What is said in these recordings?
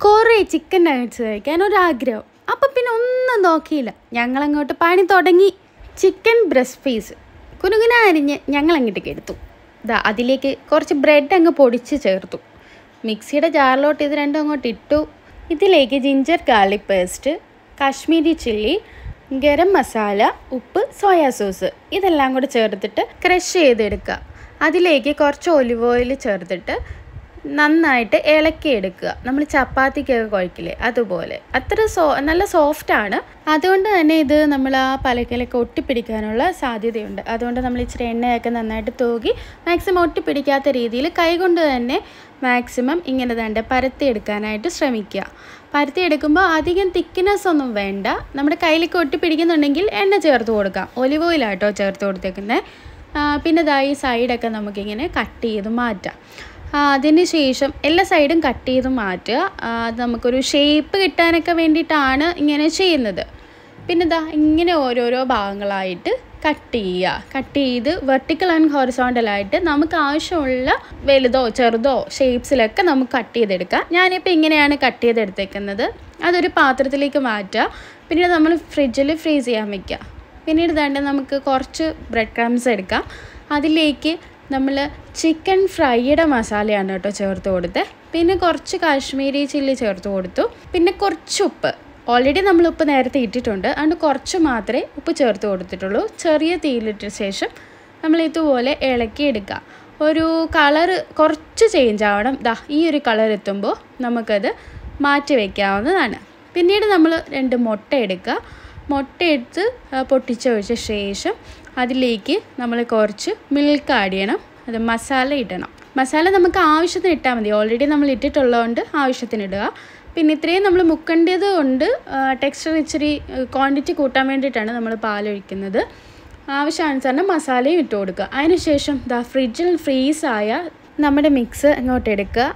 കുറേ chicken nuggets കഴിക്കാൻ ഒരാഗ്രഹം. അപ്പം പിന്നെ ഒന്നും നോക്കിയില്ല, ഞങ്ങളങ്ങോട്ട് പണി തുടങ്ങി. ചിക്കൻ ബ്രസ്റ്റ് പീസ് കുനുകുന അരിഞ്ഞ് ഞങ്ങളങ്ങോട്ടേക്ക് എടുത്തു. അതിലേക്ക് കുറച്ച് ബ്രെഡ് അങ്ങ് പൊടിച്ച് ചേർത്തു. മിക്സിയുടെ ജാറിലോട്ട് ഇത് രണ്ടും അങ്ങോട്ട് ഇട്ടു. ഇതിലേക്ക് ginger garlic paste, Kashmiri chilli, garam masala, ഉപ്പ്, സോയാ സോസ് ഇതെല്ലാം കൂടെ ചേർത്തിട്ട് ക്രഷ് ചെയ്തെടുക്കുക. അതിലേക്ക് കുറച്ച് ഒലിവ് ഓയിൽ ചേർത്തിട്ട് നന്നായിട്ട് ഇളക്കിയെടുക്കുക. നമ്മൾ ചപ്പാത്തിക്കൊക്കെ കുഴക്കില്ലേ അതുപോലെ. അത്ര നല്ല സോഫ്റ്റാണ്. അതുകൊണ്ട് തന്നെ ഇത് നമ്മൾ ആ പലകയിലൊക്കെ ഒട്ടിപ്പിടിക്കാനുള്ള സാധ്യതയുണ്ട്. അതുകൊണ്ട് നമ്മൾ ഇച്ചിരി എണ്ണയൊക്കെ നന്നായിട്ട് തൂകി മാക്സിമം ഒട്ടിപ്പിടിക്കാത്ത രീതിയിൽ കൈകൊണ്ട് തന്നെ മാക്സിമം ഇങ്ങനെ തന്നെ പരത്തിയെടുക്കാനായിട്ട് ശ്രമിക്കുക. പരത്തിയെടുക്കുമ്പോൾ അധികം തിക്നെസ് ഒന്നും വേണ്ട. നമ്മുടെ കയ്യിലേക്ക് ഒട്ടിപ്പിടിക്കുന്നുണ്ടെങ്കിൽ എണ്ണ ചേർത്ത് കൊടുക്കാം. ഒലിവ് ഓയിലാട്ടോ ചേർത്ത് കൊടുത്തേക്കുന്നത്. പിന്നെ ഈ സൈഡൊക്കെ നമുക്കിങ്ങനെ കട്ട് ചെയ്ത് മാറ്റാം. അതിന് ശേഷം എല്ലാ സൈഡും കട്ട് ചെയ്ത് മാറ്റുക. അത് നമുക്കൊരു ഷേപ്പ് കിട്ടാനൊക്കെ വേണ്ടിയിട്ടാണ് ഇങ്ങനെ ചെയ്യുന്നത്. പിന്നെ ഇങ്ങനെ ഓരോരോ ഭാഗങ്ങളായിട്ട് കട്ട് ചെയ്യുക. കട്ട് ചെയ്ത് വെർട്ടിക്കൽ ആൻഡ് ഹൊറിസോണ്ടലായിട്ട് നമുക്ക് ആവശ്യമുള്ള വലുതോ ചെറുതോ ഷേപ്സിലൊക്കെ നമുക്ക് കട്ട് ചെയ്തെടുക്കാം. ഞാനിപ്പോൾ ഇങ്ങനെയാണ് കട്ട് ചെയ്തെടുത്തേക്കുന്നത്. അതൊരു പാത്രത്തിലേക്ക് മാറ്റുക. പിന്നീട് നമ്മൾ ഫ്രിഡ്ജിൽ ഫ്രീസ് ചെയ്യാൻ വയ്ക്കുക. പിന്നീട് നമുക്ക് കുറച്ച് ബ്രെഡ് ക്രംസ് എടുക്കാം. അതിലേക്ക് നമ്മൾ ചിക്കൻ ഫ്രൈയുടെ മസാലയാണ് കേട്ടോ ചേർത്ത് കൊടുത്തത്. പിന്നെ കുറച്ച് കാശ്മീരി ചില്ലി ചേർത്ത് കൊടുത്തു. പിന്നെ കുറച്ച് ഉപ്പ്, ഓൾറെഡി നമ്മൾ ഉപ്പ് നേരത്തെ ഇട്ടിട്ടുണ്ട്, അതുകൊണ്ട് കുറച്ച് മാത്രമേ ഉപ്പ് ചേർത്ത് കൊടുത്തിട്ടുള്ളൂ. ചെറിയ തീയിലിട്ട ശേഷം നമ്മൾ ഇതുപോലെ ഇളക്കിയെടുക്കുക. ഒരു കളറ് കുറച്ച് ചേഞ്ച് ആവണം. ഈ ഒരു കളർ എത്തുമ്പോൾ നമുക്കത് മാറ്റി വയ്ക്കാവുന്നതാണ്. പിന്നീട് നമ്മൾ 2 മുട്ട എടുക്കുക. മുട്ട എടുത്ത് പൊട്ടിച്ചൊഴിച്ച ശേഷം അതിലേക്ക് നമ്മൾ കുറച്ച് മിൽക്ക് ആഡ് ചെയ്യണം. അത് മസാല ഇടണം. മസാല നമുക്ക് ആവശ്യത്തിന് ഇട്ടാൽ മതി. ഓൾറെഡി നമ്മൾ ഇട്ടിട്ടുള്ളതുകൊണ്ട് ആവശ്യത്തിന് ഇടുക. പിന്നെ ഇത്രയും നമ്മൾ മുക്കേണ്ടത് കൊണ്ട് ടെക്സ്ചർ ഇച്ചിരി ക്വാണ്ടിറ്റി കൂട്ടാൻ വേണ്ടിയിട്ടാണ് നമ്മൾ പാലൊഴിക്കുന്നത്. ആവശ്യാനുസരണം മസാലയും ഇട്ട് കൊടുക്കുക. അതിനുശേഷം ഫ്രിഡ്ജിൽ ഫ്രീസായ നമ്മുടെ മിക്സ് അങ്ങോട്ട് എടുക്കുക.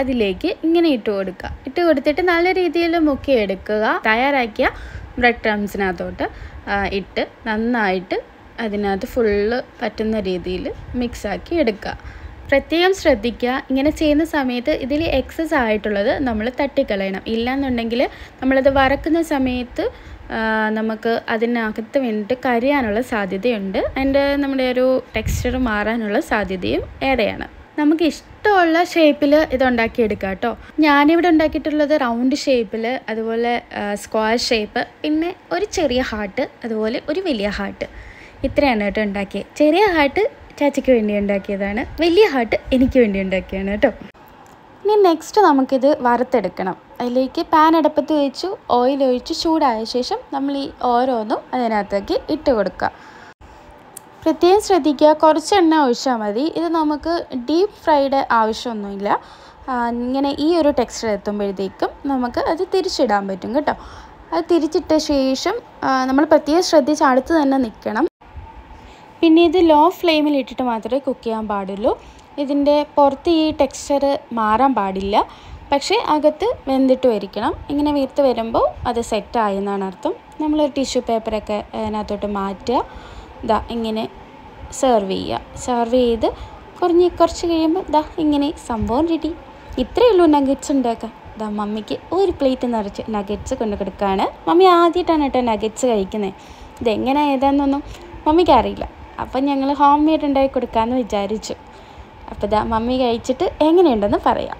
അതിലേക്ക് ഇങ്ങനെ ഇട്ട് കൊടുക്കുക. ഇട്ട് കൊടുത്തിട്ട് നല്ല രീതിയിൽ മുക്കിയെടുക്കുക. തയ്യാറാക്കിയ ബ്രെഡ് ക്രംസിനകത്തോട്ട് ഇട്ട് നന്നായിട്ട് അതിനകത്ത് ഫുള്ള് പറ്റുന്ന രീതിയിൽ മിക്സാക്കി എടുക്കുക. പ്രത്യേകം ശ്രദ്ധിക്കുക, ഇങ്ങനെ ചെയ്യുന്ന സമയത്ത് ഇതിൽ എക്സസ് ആയിട്ടുള്ളത് നമ്മൾ തട്ടിക്കളയണം. ഇല്ലയെന്നുണ്ടെങ്കിൽ നമ്മളത് വറക്കുന്ന സമയത്ത് നമുക്ക് അതിനകത്ത് വേണ്ടിയിട്ട് കരിയാനുള്ള സാധ്യതയുണ്ട്. അതിൻ്റെ നമ്മുടെ ഒരു ടെക്സ്ചർ മാറാനുള്ള സാധ്യതയും ഏറെയാണ്. നമുക്ക് ഇഷ്ടമുള്ള ഷേപ്പിൽ ഇതുണ്ടാക്കിയെടുക്കാം കേട്ടോ. ഞാനിവിടെ ഉണ്ടാക്കിയിട്ടുള്ളത് റൗണ്ട് ഷേപ്പിൽ, അതുപോലെ സ്ക്വയർ ഷേപ്പ്, പിന്നെ ഒരു ചെറിയ ഹാർട്ട്, അതുപോലെ ഒരു വലിയ ഹാർട്ട്. ഇത്രയാണ് കേട്ടോ ഉണ്ടാക്കിയത്. ചെറിയ ഹാർട്ട് ചാച്ചിക്ക് വേണ്ടി ഉണ്ടാക്കിയതാണ്, വലിയ ഹാർട്ട് എനിക്ക് വേണ്ടി ഉണ്ടാക്കിയാണ് കേട്ടോ. ഇനി നെക്സ്റ്റ് നമുക്കിത് വറുത്തെടുക്കണം. അതിലേക്ക് പാൻ അടുപ്പത്ത് വെച്ചു ഓയിൽ ഒഴിച്ച് ചൂടായ ശേഷം നമ്മൾ ഈ ഓരോന്നും അതിനകത്തേക്ക് ഇട്ട് കൊടുക്കുക. പ്രത്യേകം ശ്രദ്ധിക്കുക, കുറച്ച് എണ്ണ ഒഴിച്ചാൽ മതി. ഇത് നമുക്ക് ഡീപ്പ് ഫ്രൈഡ് ആവശ്യമൊന്നുമില്ല. ഇങ്ങനെ ഈ ഒരു ടെക്സ്ചർ എത്തുമ്പോഴത്തേക്കും നമുക്ക് അത് തിരിച്ചിടാൻ പറ്റും കേട്ടോ. അത് തിരിച്ചിട്ട ശേഷം നമ്മൾ പ്രത്യേകം ശ്രദ്ധിച്ച് അടുത്ത് തന്നെ നിൽക്കണം. പിന്നെ ഇത് ലോ ഫ്ലെയിമിൽ ഇട്ടിട്ട് മാത്രമേ കുക്ക് ചെയ്യാൻ പാടുള്ളൂ. ഇതിൻ്റെ പുറത്ത് ഈ ടെക്സ്ചർ മാറാൻ പാടില്ല, പക്ഷേ അകത്ത് വെന്തിട്ട് വരിക്കണം. ഇങ്ങനെ വീർത്ത് വരുമ്പോൾ അത് സെറ്റായി എന്നാണ് അർത്ഥം. നമ്മളൊരു ടിഷ്യൂ പേപ്പറൊക്കെ അതിനകത്തോട്ട് മാറ്റുക. ഇങ്ങനെ സെർവ് ചെയ്യുക. സെർവ് ചെയ്ത് കുറച്ച് കഴിയുമ്പോൾ ഇങ്ങനെ സംഭവം റെഡി. ഇത്രയേ ഉള്ളൂ നഗറ്റ്സ് ഉണ്ടാക്കാൻ. മമ്മിക്ക് ഒരു പ്ലേറ്റ് നിറച്ച് നഗറ്റ്സ് കൊണ്ട് കൊടുക്കുകയാണ്. മമ്മി ആദ്യമായിട്ടാണ് കേട്ടോ നഗറ്റ്സ് കഴിക്കുന്നത്. ഇതെങ്ങനെ ഏതാണെന്നൊന്നും മമ്മിക്ക് അറിയില്ല. അപ്പം ഞങ്ങൾ ഹോം മെയ്ഡ് ഉണ്ടാക്കി കൊടുക്കാമെന്ന് വിചാരിച്ചു. അപ്പോൾ മമ്മി കഴിച്ചിട്ട് എങ്ങനെയുണ്ടെന്ന് പറയാം.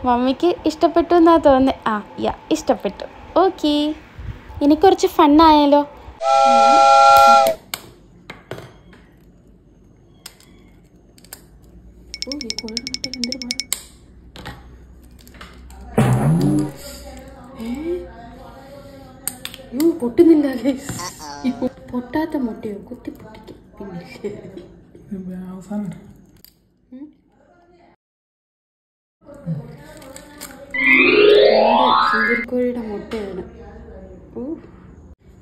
മമ്മിക്ക് ഇഷ്ടപ്പെട്ടു എന്നാണ് തോന്നുന്നത്. ഇഷ്ടപ്പെട്ടു. ഓക്കെ, ഇനി കുറച്ച് ഫണ്ണായാലോ. പൊട്ടുന്നില്ല. പൊട്ടാത്ത മുട്ടയോ കുത്തി പൊട്ടിക്കും. പിന്നെ അവസാനം സുന്ദരിക്കോഴിയുടെ മുട്ടയാണ്.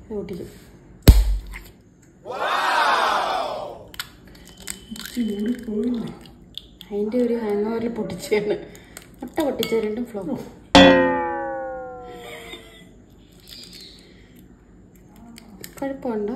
പൊട്ടിക്കും. അതിൻ്റെ ഒരു ഹാങ് ഓവറിൽ പൊട്ടിച്ചാണ്. മുട്ട പൊട്ടിച്ച 2 ഫ്ലോപ്പ്. കുഴപ്പമുണ്ടോ?